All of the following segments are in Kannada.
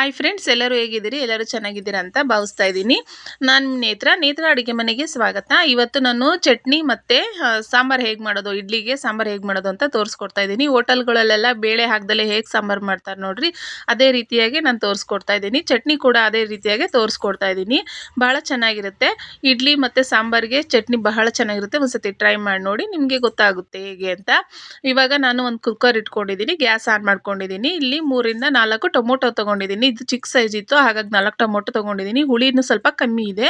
ಹಾಯ್ ಫ್ರೆಂಡ್ಸ್, ಎಲ್ಲರೂ ಹೇಗಿದ್ದೀರಿ? ಎಲ್ಲರೂ ಚೆನ್ನಾಗಿದ್ದೀರಾ ಅಂತ ಭಾವಿಸ್ತಾ ಇದ್ದೀನಿ. ನಾನು ನೇತ್ರ ಅಡುಗೆ ಮನೆಗೆ ಸ್ವಾಗತ. ಇವತ್ತು ನಾನು ಚಟ್ನಿ ಮತ್ತು ಸಾಂಬಾರು ಹೇಗೆ ಮಾಡೋದು, ಇಡ್ಲಿಗೆ ಸಾಂಬಾರು ಹೇಗೆ ಮಾಡೋದು ಅಂತ ತೋರಿಸ್ಕೊಡ್ತಾ ಇದ್ದೀನಿ. ಹೋಟೆಲ್ಗಳಲ್ಲೆಲ್ಲ ಬೇಳೆ ಹಾಕ್ದಲೇ ಹೇಗೆ ಸಾಂಬಾರು ಮಾಡ್ತಾರೆ ನೋಡ್ರಿ, ಅದೇ ರೀತಿಯಾಗಿ ನಾನು ತೋರಿಸ್ಕೊಡ್ತಾ ಇದ್ದೀನಿ. ಚಟ್ನಿ ಕೂಡ ಅದೇ ರೀತಿಯಾಗಿ ತೋರಿಸ್ಕೊಡ್ತಾ ಇದ್ದೀನಿ. ಭಾಳ ಚೆನ್ನಾಗಿರುತ್ತೆ. ಇಡ್ಲಿ ಮತ್ತು ಸಾಂಬಾರಿಗೆ ಚಟ್ನಿ ಬಹಳ ಚೆನ್ನಾಗಿರುತ್ತೆ. ಒಂದ್ಸತಿ ಟ್ರೈ ಮಾಡಿ ನೋಡಿ, ನಿಮಗೆ ಗೊತ್ತಾಗುತ್ತೆ ಹೇಗೆ ಅಂತ. ಇವಾಗ ನಾನು ಒಂದು ಕುಕ್ಕರ್ ಇಟ್ಕೊಂಡಿದ್ದೀನಿ, ಗ್ಯಾಸ್ ಆನ್ ಮಾಡ್ಕೊಂಡಿದ್ದೀನಿ. ಇಲ್ಲಿ 3ರಿಂದ 4 ಟೊಮೊಟೊ ತೊಗೊಂಡಿದ್ದೀನಿ. ಇದು ಚಿಕ್ಕ ಸೈಜ್ ಇತ್ತು, ಹಾಗಾಗಿ 4 ಟೊಮೊಟೊ ತೊಗೊಂಡಿದ್ದೀನಿ. ಹುಳಿನೂ ಸ್ವಲ್ಪ ಕಮ್ಮಿ ಇದೆ.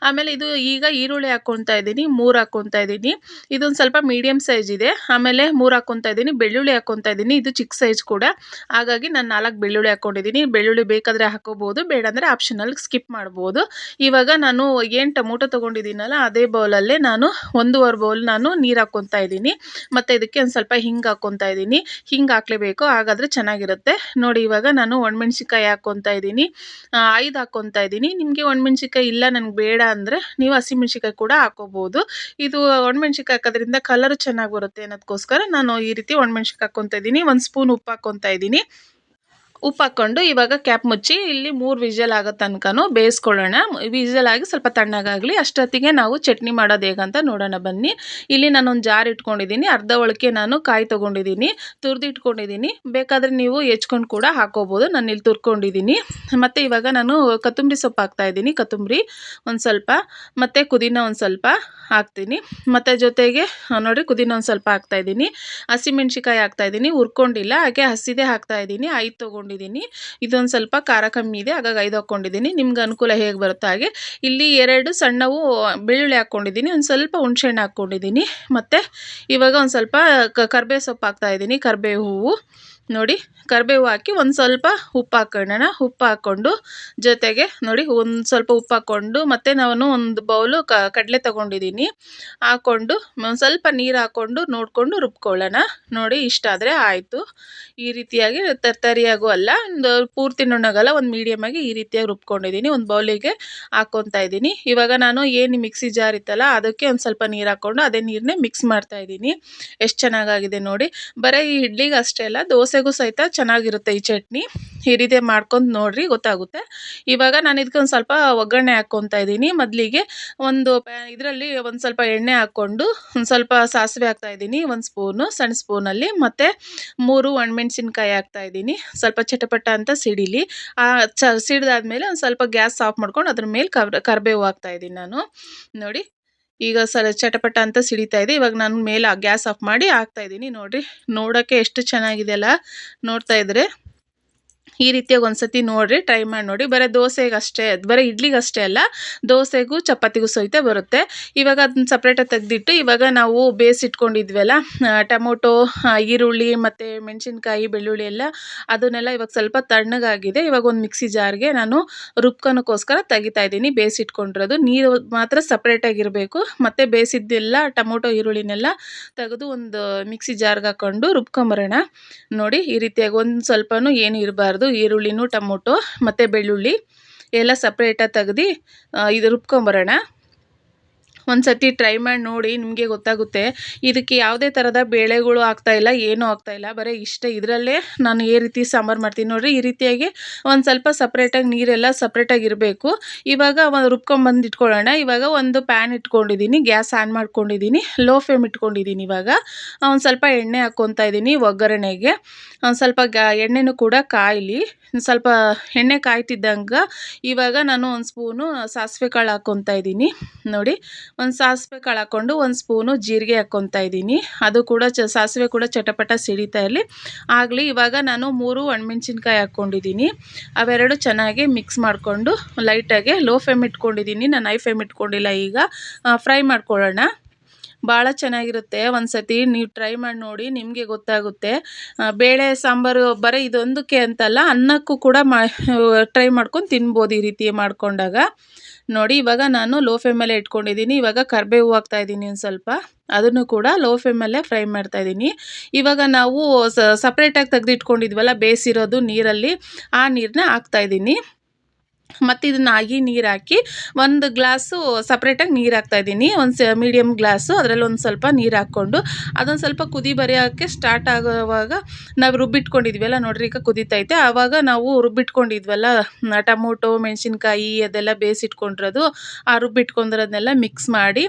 ಆಮೇಲೆ ಇದು ಈಗ ಈರುಳ್ಳಿ ಹಾಕ್ಕೊತಾ ಇದ್ದೀನಿ, 3 ಹಾಕ್ಕೊತಾ ಇದ್ದೀನಿ. ಇದೊಂದು ಸ್ವಲ್ಪ ಮೀಡಿಯಮ್ ಸೈಜ್ ಇದೆ. ಆಮೇಲೆ 3 ಹಾಕ್ಕೊತಾ ಇದ್ದೀನಿ. ಬೆಳ್ಳುಳ್ಳಿ ಹಾಕ್ಕೊತಾ ಇದ್ದೀನಿ, ಇದು ಚಿಕ್ಕ ಸೈಜ್ ಕೂಡ, ಹಾಗಾಗಿ ನಾನು 4 ಬೆಳ್ಳುಳ್ಳಿ ಹಾಕ್ಕೊಂಡಿದ್ದೀನಿ. ಬೆಳ್ಳುಳ್ಳಿ ಬೇಕಾದರೆ ಹಾಕೋಬಹುದು, ಬೇಡ ಅಂದರೆ ಆಪ್ಷನಲ್ ಸ್ಕಿಪ್ ಮಾಡ್ಬೋದು. ಇವಾಗ ನಾನು ಏನು ಟೊಮೊಟೊ ತೊಗೊಂಡಿದ್ದೀನಲ್ಲ, ಅದೇ ಬೌಲಲ್ಲೇ ನಾನು 1.5 ಬೌಲ್ ನಾನು ನೀರು ಹಾಕ್ಕೊತಾ ಇದ್ದೀನಿ. ಮತ್ತು ಇದಕ್ಕೆ ಒಂದು ಸ್ವಲ್ಪ ಹಿಂಗೆ ಹಾಕ್ಕೊತಾ ಇದ್ದೀನಿ. ಹಿಂಗೆ ಹಾಕಲೇಬೇಕು, ಹಾಗಾದರೆ ಚೆನ್ನಾಗಿರುತ್ತೆ ನೋಡಿ. ಇವಾಗ ನಾನು ಒಣಮೆಣ್ಸಿಕಾಯಿ ಹಾಕ್ಕೊತಾ ಇದ್ದೀನಿ, 5 ಹಾಕ್ಕೊತಾ ಇದ್ದೀನಿ. ನಿಮಗೆ ಒಣಮೆಣ್ಸಿಕಾಯಿ ಇಲ್ಲ ನನಗೆ ಬೇಡ ಅಂದರೆ ನೀವು ಹಸಿಮೆಣ್ಸಿಕಾಯಿ ಕೂಡ ಹಾಕೋಬಹುದು. ಇದು ಒಣಮೆಣ್ಸಿಕಾಯಿ ಹಾಕೋದ್ರಿಂದ ಕಲರ್ ಚೆನ್ನಾಗಿ ಬರುತ್ತೆ ಅನ್ನೋದಕ್ಕೋಸ್ಕರ ನಾನು ಈ ರೀತಿ ಒಣಮೆಣ್ಸಿಕಾಯಿ ಹಾಕ್ಕೊತಾ ಇದ್ದೀನಿ. 1 ಸ್ಪೂನ್ ಉಪ್ಪು ಹಾಕ್ಕೊತಾ ಇದ್ದೀನಿ. ಉಪ್ಪು ಹಾಕ್ಕೊಂಡು ಇವಾಗ ಕ್ಯಾಪ್ ಮುಚ್ಚಿ ಇಲ್ಲಿ 3 ವಿಷಲ್ ಆಗೋ ತನಕನೂ ಬೇಯಿಸ್ಕೊಳ್ಳೋಣ. ವಿಷಲ್ ಆಗಿ ಸ್ವಲ್ಪ ತಣ್ಣಗಾಗಲಿ, ಅಷ್ಟೊತ್ತಿಗೆ ನಾವು ಚಟ್ನಿ ಮಾಡೋದು ಹೇಗಂತ ನೋಡೋಣ ಬನ್ನಿ. ಇಲ್ಲಿ ನಾನೊಂದು ಜಾರ್ ಇಟ್ಕೊಂಡಿದ್ದೀನಿ, ಅರ್ಧ ಒಳಕ್ಕೆ ನಾನು ಕಾಯಿ ತೊಗೊಂಡಿದ್ದೀನಿ, ತುರಿದಿಟ್ಕೊಂಡಿದ್ದೀನಿ. ಬೇಕಾದರೆ ನೀವು ಹೆಚ್ಕೊಂಡು ಕೂಡ ಹಾಕೋಬೋದು, ನಾನು ಇಲ್ಲಿ ತುರ್ಕೊಂಡಿದ್ದೀನಿ. ಮತ್ತು ಇವಾಗ ನಾನು ಕೊತ್ತಂಬರಿ ಸೊಪ್ಪು ಹಾಕ್ತಾಯಿದ್ದೀನಿ, ಕೊತ್ತಂಬರಿ ಒಂದು ಸ್ವಲ್ಪ, ಮತ್ತು ಪುದೀನ ಒಂದು ಸ್ವಲ್ಪ ಹಾಕ್ತೀನಿ. ಮತ್ತು ಜೊತೆಗೆ ನೋಡಿ ಪುದೀನ ಒಂದು ಸ್ವಲ್ಪ ಹಾಕ್ತಾಯಿದ್ದೀನಿ. ಹಸಿಮೆಣ್ಸಿಕಾಯಿ ಹಾಕ್ತಾಯಿದ್ದೀನಿ, ಹುರ್ಕೊಂಡಿಲ್ಲ, ಹಾಗೆ ಹಸಿದೇ ಹಾಕ್ತಾಯಿದ್ದೀನಿ. 5 ತೊಗೊಂಡಿದ್ದೀನಿ. ಇದೊಂದು ಸ್ವಲ್ಪ ಖಾರ ಕಮ್ಮಿ ಇದೆ, ಹಾಗಾಗಿ 5 ಹಾಕ್ಕೊಂಡಿದ್ದೀನಿ. ನಿಮ್ಗೆ ಅನುಕೂಲ ಹೇಗೆ ಬರುತ್ತೋ ಹಾಗೆ. ಇಲ್ಲಿ 2 ಸಣ್ಣವು ಬೆಳ್ಳುಳ್ಳಿ ಹಾಕ್ಕೊಂಡಿದ್ದೀನಿ, ಒಂದು ಸ್ವಲ್ಪ ಹುಣಸೆಹಣ್ಣು ಹಾಕ್ಕೊಂಡಿದ್ದೀನಿ. ಮತ್ತು ಇವಾಗ ಒಂದು ಸ್ವಲ್ಪ ಕರಿಬೇವು ಸೊಪ್ಪು ಹಾಕ್ತಾಯಿದ್ದೀನಿ, ಕರಿಬೇವು ಹೂವು ನೋಡಿ. ಕರಿಬೇವು ಹಾಕಿ ಒಂದು ಸ್ವಲ್ಪ ಉಪ್ಪು ಹಾಕೋಣ. ಉಪ್ಪು ಹಾಕ್ಕೊಂಡು ಜೊತೆಗೆ ನೋಡಿ ಒಂದು ಸ್ವಲ್ಪ ಉಪ್ಪು ಹಾಕ್ಕೊಂಡು, ಮತ್ತು ನಾನು ಒಂದು ಬೌಲು ಕಡಲೆ ತೊಗೊಂಡಿದ್ದೀನಿ, ಹಾಕ್ಕೊಂಡು ಒಂದು ಸ್ವಲ್ಪ ನೀರು ಹಾಕ್ಕೊಂಡು ನೋಡಿಕೊಂಡು ರುಬ್ಕೊಳ್ಳೋಣ. ನೋಡಿ ಇಷ್ಟ ಆದರೆ ಆಯಿತು. ಈ ರೀತಿಯಾಗಿ ತರಿಯಾಗೂ ಅಲ್ಲ, ಒಂದು ಪೂರ್ತಿ ನುಣ್ಣಗಲ್ಲ, ಒಂದು ಮೀಡಿಯಮ್ ಆಗಿ ಈ ರೀತಿಯಾಗಿ ರುಬ್ಕೊಂಡಿದ್ದೀನಿ. ಒಂದು ಬೌಲಿಗೆ ಹಾಕ್ಕೊತಾ ಇದ್ದೀನಿ. ಇವಾಗ ನಾನು ಏನು ಮಿಕ್ಸಿ ಜಾರ್ ಇತ್ತಲ್ಲ, ಅದಕ್ಕೆ ಒಂದು ಸ್ವಲ್ಪ ನೀರು ಹಾಕ್ಕೊಂಡು ಅದೇ ನೀರನ್ನೇ ಮಿಕ್ಸ್ ಮಾಡ್ತಾ ಇದ್ದೀನಿ. ಎಷ್ಟು ಚೆನ್ನಾಗಾಗಿದೆ ನೋಡಿ. ಬರೀ ಈ ಇಡ್ಲಿಗೆ ಅಷ್ಟೇ ಅಲ್ಲ, ದೋಸೆಗೂ ಸಹಿತ ಚೆನ್ನಾಗಿರುತ್ತೆ ಈ ಚಟ್ನಿ. ಈ ರೀತಿ ಮಾಡ್ಕೊಂಡು ನೋಡ್ರಿ, ಗೊತ್ತಾಗುತ್ತೆ. ಇವಾಗ ನಾನು ಇದಕ್ಕೆ ಒಂದು ಸ್ವಲ್ಪ ಒಗ್ಗರಣೆ ಹಾಕ್ಕೊತಾ ಇದ್ದೀನಿ. ಮೊದಲಿಗೆ ಒಂದು ಇದರಲ್ಲಿ ಒಂದು ಸ್ವಲ್ಪ ಎಣ್ಣೆ ಹಾಕ್ಕೊಂಡು ಒಂದು ಸ್ವಲ್ಪ ಸಾಸಿವೆ ಹಾಕ್ತಾಯಿದ್ದೀನಿ, 1 ಸ್ಪೂನು ಸಣ್ಣ ಸ್ಪೂನಲ್ಲಿ. ಮತ್ತು 3 ಒಣಮೆಣ್ಸಿನ್ಕಾಯಿ ಹಾಕ್ತಾಯಿದ್ದೀನಿ, ಸ್ವಲ್ಪ ಚಟಪಟ ಅಂತ ಸಿಡಿಲಿ. ಸಿಡಿದಾದ್ಮೇಲೆ ಒಂದು ಸ್ವಲ್ಪ ಗ್ಯಾಸ್ ಆಫ್ ಮಾಡ್ಕೊಂಡು ಅದ್ರ ಮೇಲೆ ಕರಿಬೇವು ಹಾಕ್ತಾಯಿದ್ದೀನಿ ನಾನು ನೋಡಿ. ಈಗ ಚಟಪಟ ಅಂತ ಸಿಡಿತಾ ಇದೆ. ಇವಾಗ ನಾನು ಮೇಲೆ ಗ್ಯಾಸ್ ಆಫ್ ಮಾಡಿ ಹಾಕ್ತಾಯಿದ್ದೀನಿ. ನೋಡಿರಿ, ನೋಡೋಕ್ಕೆ ಎಷ್ಟು ಚೆನ್ನಾಗಿದೆ ಅಲ್ಲ, ನೋಡ್ತಾ ಇದ್ರೆ ಈ ರೀತಿಯಾಗಿ ಒಂದ್ಸತಿ ನೋಡಿರಿ, ಟ್ರೈ ಮಾಡಿ ನೋಡಿ. ಬರೀ ದೋಸೆಗಷ್ಟೇ, ಬರೀ ಇಡ್ಲಿಗಷ್ಟೇ ಅಲ್ಲ, ದೋಸೆಗೂ ಚಪಾತಿಗೂ ಸಹಿತ ಬರುತ್ತೆ. ಇವಾಗ ಅದನ್ನ ಸಪ್ರೇಟಾಗಿ ತೆಗೆದಿಟ್ಟು, ಇವಾಗ ನಾವು ಬೇಯಿಸಿಟ್ಕೊಂಡಿದ್ವಲ್ಲ ಟೊಮೊಟೊ, ಈರುಳ್ಳಿ ಮತ್ತು ಮೆಣಸಿನ್ಕಾಯಿ, ಬೆಳ್ಳುಳ್ಳಿ ಎಲ್ಲ, ಅದನ್ನೆಲ್ಲ ಇವಾಗ ಸ್ವಲ್ಪ ತಣ್ಣಗಾಗಿದೆ. ಇವಾಗ ಒಂದು ಮಿಕ್ಸಿ ಜಾರ್ಗೆ ನಾನು ರುಬ್ಕೊಳಕ್ಕೋಸ್ಕರ ತೆಗಿತಾ ಇದ್ದೀನಿ. ಬೇಯಿಸಿಟ್ಕೊಂಡಿರೋದು ನೀರು ಮಾತ್ರ ಸಪ್ರೇಟಾಗಿರಬೇಕು. ಮತ್ತು ಬೇಯಿಸಿದ್ದೆಲ್ಲ ಟೊಮೊಟೊ ಈರುಳ್ಳಿನೆಲ್ಲ ತೆಗೆದು ಒಂದು ಮಿಕ್ಸಿ ಜಾರ್ಗೆ ಹಾಕ್ಕೊಂಡು ರುಬ್ಕೊಂಬರೋಣ. ನೋಡಿ ಈ ರೀತಿಯಾಗಿ ಒಂದು ಸ್ವಲ್ಪನೂ ಏನು ಇರಬಾರ್ದು. ಈರುಳ್ಳಿನೂ ಟೊಮೊಟೊ ಮತ್ತು ಬೆಳ್ಳುಳ್ಳಿ ಎಲ್ಲ ಸಪ್ರೇಟಾಗಿ ತೆಗ್ದು ಇದು ರುಬ್ಕೊಂಬರೋಣ. ಒಂದು ಸತಿ ಟ್ರೈ ಮಾಡಿ ನೋಡಿ, ನಿಮಗೆ ಗೊತ್ತಾಗುತ್ತೆ. ಇದಕ್ಕೆ ಯಾವುದೇ ಥರದ ಬೇಳೆಗಳು ಹಾಕ್ತಾಯಿಲ್ಲ, ಏನೂ ಹಾಕ್ತಾಯಿಲ್ಲ, ಬರೀ ಇಷ್ಟೇ. ಇದರಲ್ಲೇ ನಾನು ಈ ರೀತಿ ಸಾಂಬಾರು ಮಾಡ್ತೀನಿ ನೋಡಿರಿ. ಈ ರೀತಿಯಾಗಿ ಒಂದು ಸ್ವಲ್ಪ ಸಪ್ರೇಟಾಗಿ ನೀರೆಲ್ಲ ಸಪ್ರೇಟಾಗಿ ಇರಬೇಕು. ಇವಾಗ ರುಬ್ಕೊಂಬಂದು ಇಟ್ಕೊಳ್ಳೋಣ. ಇವಾಗ ಒಂದು ಪ್ಯಾನ್ ಇಟ್ಕೊಂಡಿದ್ದೀನಿ, ಗ್ಯಾಸ್ ಆನ್ ಮಾಡ್ಕೊಂಡಿದ್ದೀನಿ, ಲೋ ಫ್ಲೇಮ್ ಇಟ್ಕೊಂಡಿದ್ದೀನಿ. ಇವಾಗ ಒಂದು ಸ್ವಲ್ಪ ಎಣ್ಣೆ ಹಾಕ್ಕೊತಾ ಇದ್ದೀನಿ ಒಗ್ಗರಣೆಗೆ. ಒಂದು ಸ್ವಲ್ಪ ಎಣ್ಣೆನೂ ಕೂಡ ಕಾಯಲಿ. ಸ್ವಲ್ಪ ಎಣ್ಣೆ ಕಾಯ್ತಿದ್ದಂಗೆ ಇವಾಗ ನಾನು ಒಂದು ಸ್ಪೂನು ಸಾಸಿವೆ ಕಾಳು ಹಾಕ್ಕೊತಾ ಇದ್ದೀನಿ ನೋಡಿ. ಒಂದು ಸಾಸಿವೆ ಕಾಳು ಹಾಕ್ಕೊಂಡು 1 ಸ್ಪೂನು ಜೀರಿಗೆ ಹಾಕ್ಕೊತಾ ಇದ್ದೀನಿ. ಅದು ಕೂಡ ಸಾಸಿವೆ ಕೂಡ ಚಟಪಟ ಸಿಡಿತಾ ಇರಲಿ ಆಗಲಿ. ಇವಾಗ ನಾನು 3 ಒಣಮೆಣ್ಸಿನ್ಕಾಯಿ ಹಾಕ್ಕೊಂಡಿದ್ದೀನಿ. ಅವೆರಡು ಚೆನ್ನಾಗಿ ಮಿಕ್ಸ್ ಮಾಡಿಕೊಂಡು ಲೈಟಾಗಿ ಲೋ ಫ್ಲೇಮ್ ಇಟ್ಕೊಂಡಿದ್ದೀನಿ, ನಾನು ಹೈ ಫ್ಲೇಮ್ ಇಟ್ಕೊಂಡಿಲ್ಲ. ಈಗ ಫ್ರೈ ಮಾಡ್ಕೊಳ್ಳೋಣ. ಭಾಳ ಚೆನ್ನಾಗಿರುತ್ತೆ. ಒಂದು ಸತಿ ನೀವು ಟ್ರೈ ಮಾಡಿ ನೋಡಿ, ನಿಮಗೆ ಗೊತ್ತಾಗುತ್ತೆ. ಬೇಳೆ ಸಾಂಬಾರು ಬರೀ ಇದೊಂದಕ್ಕೆ ಅಂತಲ್ಲ, ಅನ್ನಕ್ಕೂ ಕೂಡ ಟ್ರೈ ಮಾಡ್ಕೊಂಡು ತಿನ್ಬೋದು ಈ ರೀತಿ ಮಾಡ್ಕೊಂಡಾಗ ನೋಡಿ. ಇವಾಗ ನಾನು ಲೋ ಫ್ಲೇಮಲ್ಲೇ ಇಟ್ಕೊಂಡಿದ್ದೀನಿ. ಇವಾಗ ಕರಿಬೇವು ಹಾಕ್ತಾಯಿದ್ದೀನಿ ಒಂದು ಸ್ವಲ್ಪ, ಅದನ್ನು ಕೂಡ ಲೋ ಫ್ಲೇಮಲ್ಲೇ ಫ್ರೈ ಮಾಡ್ತಾಯಿದ್ದೀನಿ. ಇವಾಗ ನಾವು ಸಪ್ರೇಟಾಗಿ ತೆಗೆದಿಟ್ಕೊಂಡಿದ್ವಲ್ಲ ಬೇಯಿಸಿರೋದು ನೀರಲ್ಲಿ, ಆ ನೀರನ್ನ ಹಾಕ್ತಾಯಿದ್ದೀನಿ. ಮತ್ತು ಇದನ್ನ ನೀರು ಹಾಕಿ ಒಂದು ಗ್ಲಾಸು ಸಪ್ರೇಟಾಗಿ ನೀರು ಹಾಕ್ತಾಯಿದ್ದೀನಿ. ಒಂದು ಮೀಡಿಯಮ್ ಗ್ಲಾಸು ಅದರಲ್ಲಿ ಒಂದು ಸ್ವಲ್ಪ ನೀರು ಹಾಕ್ಕೊಂಡು ಅದೊಂದು ಸ್ವಲ್ಪ ಕುದಿ ಬರೋಕ್ಕೆ ಸ್ಟಾರ್ಟ್ ಆಗೋವಾಗ ನಾವು ರುಬ್ಬಿಟ್ಕೊಂಡಿದ್ವಲ್ಲ ನೋಡ್ರಿ, ಈಗ ಕುದೀತೈತೆ. ಆವಾಗ ನಾವು ರುಬ್ಬಿಟ್ಕೊಂಡಿದ್ವಲ್ಲ ಟೊಮೊಟೊ, ಮೆಣಸಿನ್ಕಾಯಿ ಅದೆಲ್ಲ ಬೇಯಿಸಿಟ್ಕೊಂಡಿರೋದು, ಆ ರುಬ್ಬಿಟ್ಕೊಂಡಿರೋದನ್ನೆಲ್ಲ ಮಿಕ್ಸ್ ಮಾಡಿ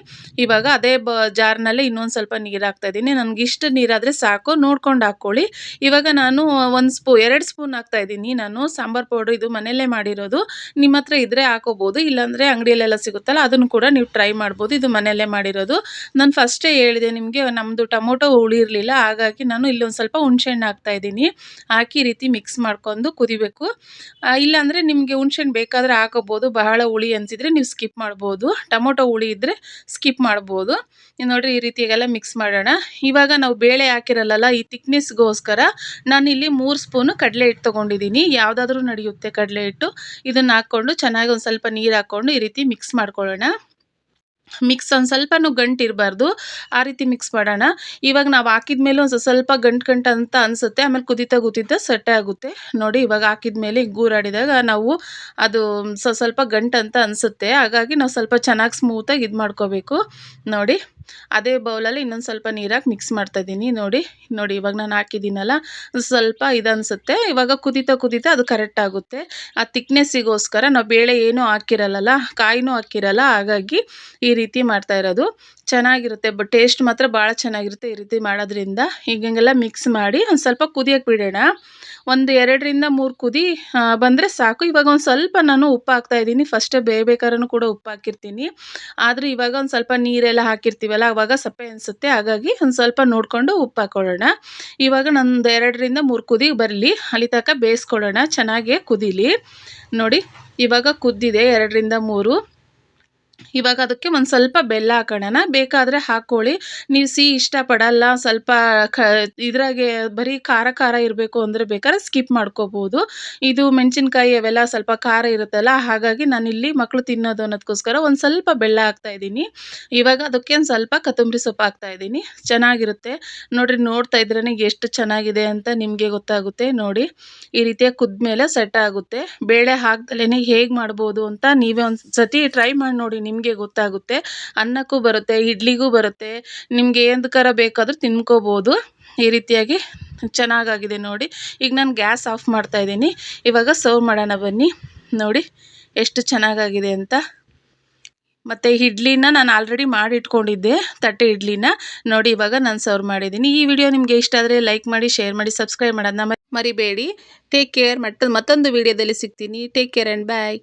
ಇವಾಗ ಅದೇ ಜಾರ್ನಲ್ಲೇ ಇನ್ನೊಂದು ಸ್ವಲ್ಪ ನೀರು ಹಾಕ್ತಾಯಿದ್ದೀನಿ. ನನಗೆ ಇಷ್ಟು ನೀರಾದರೆ ಸಾಕು, ನೋಡ್ಕೊಂಡು ಹಾಕ್ಕೊಳ್ಳಿ. ಇವಾಗ ನಾನು 2 ಸ್ಪೂನ್ ಹಾಕ್ತಾಯಿದ್ದೀನಿ. ನಾನು ಸಾಂಬಾರು ಪೌಡ್ರ್ ಇದು ಮನೆಯಲ್ಲೇ ಮಾಡಿರೋದು. ನಿಮ್ಮ ಹತ್ರ ಇದ್ದರೆ ಹಾಕೋಬೋದು, ಇಲ್ಲಾಂದರೆ ಅಂಗಡಿಯಲ್ಲೆಲ್ಲ ಸಿಗುತ್ತಲ್ಲ ಅದನ್ನು ಕೂಡ ನೀವು ಟ್ರೈ ಮಾಡ್ಬೋದು. ಇದು ಮನೆಯಲ್ಲೇ ಮಾಡಿರೋದು. ನಾನು ಫಸ್ಟೇ ಹೇಳಿದೆ ನಿಮಗೆ, ನಮ್ಮದು ಟೊಮೊಟೊ ಹುಳಿ ಇರಲಿಲ್ಲ, ಹಾಗಾಗಿ ನಾನು ಇಲ್ಲೊಂದು ಸ್ವಲ್ಪ ಹುಣಸೆಹಣ್ಣು ಹಾಕ್ತಾಯಿದ್ದೀನಿ. ಹಾಕಿ ಈ ರೀತಿ ಮಿಕ್ಸ್ ಮಾಡ್ಕೊಂಡು ಕುದಿಬೇಕು. ಇಲ್ಲಾಂದರೆ ನಿಮಗೆ ಹುಣಸೆಹಣ್ಣು ಬೇಕಾದರೆ ಹಾಕೋಬೋದು, ಬಹಳ ಹುಳಿ ಅನಿಸಿದರೆ ನೀವು ಸ್ಕಿಪ್ ಮಾಡ್ಬೋದು. ಟೊಮೊಟೊ ಹುಳಿ ಇದ್ದರೆ ಸ್ಕಿಪ್ ಮಾಡ್ಬೋದು. ನೋಡಿರಿ, ಈ ರೀತಿಯಾಗೆಲ್ಲ ಮಿಕ್ಸ್ ಮಾಡೋಣ. ಇವಾಗ ನಾವು ಬೇಳೆ ಹಾಕಿರಲ್ಲ, ಈ ತಿಕ್ನೆಸ್ಗೋಸ್ಕರ ನಾನಿಲ್ಲಿ 3 ಸ್ಪೂನು ಕಡಲೆ ಹಿಟ್ಟು ತೊಗೊಂಡಿದ್ದೀನಿ. ಯಾವುದಾದ್ರೂ ನಡೆಯುತ್ತೆ ಕಡಲೆ ಹಿಟ್ಟು. ಇದನ್ನು ಹಾಕ್ಕೊಂಡು ಚೆನ್ನಾಗಿ ಒಂದು ಸ್ವಲ್ಪ ನೀರು ಹಾಕ್ಕೊಂಡು ಈ ರೀತಿ ಮಿಕ್ಸ್ ಮಾಡ್ಕೊಳ್ಳೋಣ. ಮಿಕ್ಸ್ ಒಂದು ಸ್ವಲ್ಪನೂ ಗಂಟು ಇರಬಾರ್ದು, ಆ ರೀತಿ ಮಿಕ್ಸ್ ಮಾಡೋಣ. ಇವಾಗ ನಾವು ಹಾಕಿದ ಮೇಲೆ ಒಂದು ಸ್ವಲ್ಪ ಗಂಟು ಅಂತ ಅನಿಸುತ್ತೆ, ಆಮೇಲೆ ಕುದೀತಾ ಸೆಟ್ ಆಗುತ್ತೆ. ನೋಡಿ, ಇವಾಗ ಹಾಕಿದ ಮೇಲೆ ಗೂರಾಡಿದಾಗ ನಾವು ಅದು ಸ್ವಲ್ಪ ಗಂಟು ಅಂತ ಅನಿಸುತ್ತೆ, ಹಾಗಾಗಿ ನಾವು ಸ್ವಲ್ಪ ಚೆನ್ನಾಗಿ ಸ್ಮೂತಾಗಿ ಇದು ಮಾಡ್ಕೋಬೇಕು. ನೋಡಿ, ಅದೇ ಬೌಲಲ್ಲಿ ಇನ್ನೊಂದು ಸ್ವಲ್ಪ ನೀರಾಗಿ ಮಿಕ್ಸ್ ಮಾಡ್ತಾಯಿದ್ದೀನಿ. ನೋಡಿ, ಇವಾಗ ನಾನು ಹಾಕಿದ್ದೀನಲ್ಲ, ಸ್ವಲ್ಪ ಇದನ್ನಿಸುತ್ತೆ. ಇವಾಗ ಕುದೀತಾ ಅದು ಕರೆಕ್ಟ್ ಆಗುತ್ತೆ. ಆ ತಿಕ್ನೆಸ್ಸಿಗೋಸ್ಕರ ನಾವು ಬೇಳೆ ಏನೂ ಹಾಕಿರಲ್ಲ, ಕಾಯಿನೂ ಹಾಕಿರಲ್ಲ, ಹಾಗಾಗಿ ಈ ರೀತಿ ಮಾಡ್ತಾ ಇರೋದು. ಚೆನ್ನಾಗಿರುತ್ತೆ, ಟೇಸ್ಟ್ ಮಾತ್ರ ಭಾಳ ಚೆನ್ನಾಗಿರುತ್ತೆ ಈ ರೀತಿ ಮಾಡೋದ್ರಿಂದ. ಹೀಗೆಲ್ಲ ಮಿಕ್ಸ್ ಮಾಡಿ ಒಂದು ಸ್ವಲ್ಪ ಕುದಿಯೋಕ್ಕೆ ಬಿಡೋಣ. ಒಂದು 2ರಿಂದ 3 ಕುದಿ ಬಂದರೆ ಸಾಕು. ಇವಾಗ ಒಂದು ಸ್ವಲ್ಪ ನಾನು ಉಪ್ಪು ಹಾಕ್ತಾಯಿದ್ದೀನಿ. ಫಸ್ಟೇ ಬೇಯಬೇಕಾದ್ರೂ ಕೂಡ ಉಪ್ಪು ಹಾಕಿರ್ತೀನಿ, ಆದರೆ ಇವಾಗ ಒಂದು ಸ್ವಲ್ಪ ನೀರೆಲ್ಲ ಹಾಕಿರ್ತೀವಲ್ಲ, ಆವಾಗ ಸಪ್ಪೆ ಅನಿಸುತ್ತೆ, ಹಾಗಾಗಿ ಒಂದು ಸ್ವಲ್ಪ ನೋಡಿಕೊಂಡು ಉಪ್ಪು ಹಾಕ್ಕೊಳ್ಳೋಣ. ಇವಾಗ ನಂದು 2ರಿಂದ 3 ಕುದಿ ಬರಲಿ, ಅಲ್ಲಿ ತನಕ ಬೇಯಿಸ್ಕೊಳ್ಳೋಣ. ಚೆನ್ನಾಗೇ ಕುದೀಲಿ. ನೋಡಿ, ಇವಾಗ ಕುದ್ದಿದೆ 2ರಿಂದ 3. ಇವಾಗ ಅದಕ್ಕೆ ಒಂದು ಸ್ವಲ್ಪ ಬೆಲ್ಲ ಹಾಕೋಣ. ಬೇಕಾದರೆ ಹಾಕ್ಕೊಳ್ಳಿ. ನೀವು ಸಿಹಿ ಇಷ್ಟಪಡಲ್ಲ, ಸ್ವಲ್ಪ ಇದ್ರಾಗೆ ಬರೀ ಖಾರ ಇರಬೇಕು ಅಂದರೆ ಬೇಕಾದ್ರೆ ಸ್ಕಿಪ್ ಮಾಡ್ಕೋಬೋದು. ಇದು ಮೆಣಸಿನ್ಕಾಯಿ ಅವೆಲ್ಲ ಸ್ವಲ್ಪ ಖಾರ ಇರುತ್ತಲ್ಲ, ಹಾಗಾಗಿ ನಾನಿಲ್ಲಿ ಮಕ್ಕಳು ತಿನ್ನೋದು ಅನ್ನೋದಕ್ಕೋಸ್ಕರ ಒಂದು ಸ್ವಲ್ಪ ಬೆಲ್ಲ ಹಾಕ್ತಾಯಿದ್ದೀನಿ. ಇವಾಗ ಅದಕ್ಕೆ ಒಂದು ಸ್ವಲ್ಪ ಕೊತ್ತಂಬರಿ ಸೊಪ್ಪು ಹಾಕ್ತಾಯಿದ್ದೀನಿ. ಚೆನ್ನಾಗಿರುತ್ತೆ ನೋಡಿರಿ, ನೋಡ್ತಾ ಇದ್ರೇ ಎಷ್ಟು ಚೆನ್ನಾಗಿದೆ ಅಂತ ನಿಮಗೆ ಗೊತ್ತಾಗುತ್ತೆ. ನೋಡಿ, ಈ ರೀತಿಯಾಗಿ ಕುದ್ಮೇಲೆ ಸೆಟ್ ಆಗುತ್ತೆ. ಬೇಳೆ ಹಾಕ್ದಲೇ ಹೇಗೆ ಮಾಡ್ಬೋದು ಅಂತ ನೀವೇ ಒಂದು ಸತಿ ಟ್ರೈ ಮಾಡಿ ನೋಡಿ, ನಿಮಗೆ ಗೊತ್ತಾಗುತ್ತೆ. ಅನ್ನಕ್ಕೂ ಬರುತ್ತೆ, ಇಡ್ಲಿಗೂ ಬರುತ್ತೆ, ನಿಮಗೆ ಏನಕ್ಕಾರ ಬೇಕಾದರೂ ತಿನ್ಕೋಬೋದು. ಈ ರೀತಿಯಾಗಿ ಚೆನ್ನಾಗಾಗಿದೆ ನೋಡಿ. ಈಗ ನಾನು ಗ್ಯಾಸ್ ಆಫ್ ಮಾಡ್ತಾಯಿದ್ದೀನಿ. ಇವಾಗ ಸರ್ವ್ ಮಾಡೋಣ ಬನ್ನಿ. ನೋಡಿ ಎಷ್ಟು ಚೆನ್ನಾಗಾಗಿದೆ ಅಂತ. ಮತ್ತು ಇಡ್ಲಿನ ನಾನು ಆಲ್ರೆಡಿ ಮಾಡಿ ಇಟ್ಕೊಂಡಿದ್ದೆ, ತಟ್ಟೆ ಇಡ್ಲಿನ. ನೋಡಿ, ಇವಾಗ ನಾನು ಸರ್ವ್ ಮಾಡಿದ್ದೀನಿ. ಈ ವಿಡಿಯೋ ನಿಮಗೆ ಇಷ್ಟ ಆದರೆ ಲೈಕ್ ಮಾಡಿ, ಶೇರ್ ಮಾಡಿ, ಸಬ್ಸ್ಕ್ರೈಬ್ ಮಾಡೋದನ್ನ ಮರಿಬೇಡಿ. Take care. ಮತ್ತೊಂದು ವಿಡಿಯೋದಲ್ಲಿ ಸಿಗ್ತೀನಿ. Take care and bye.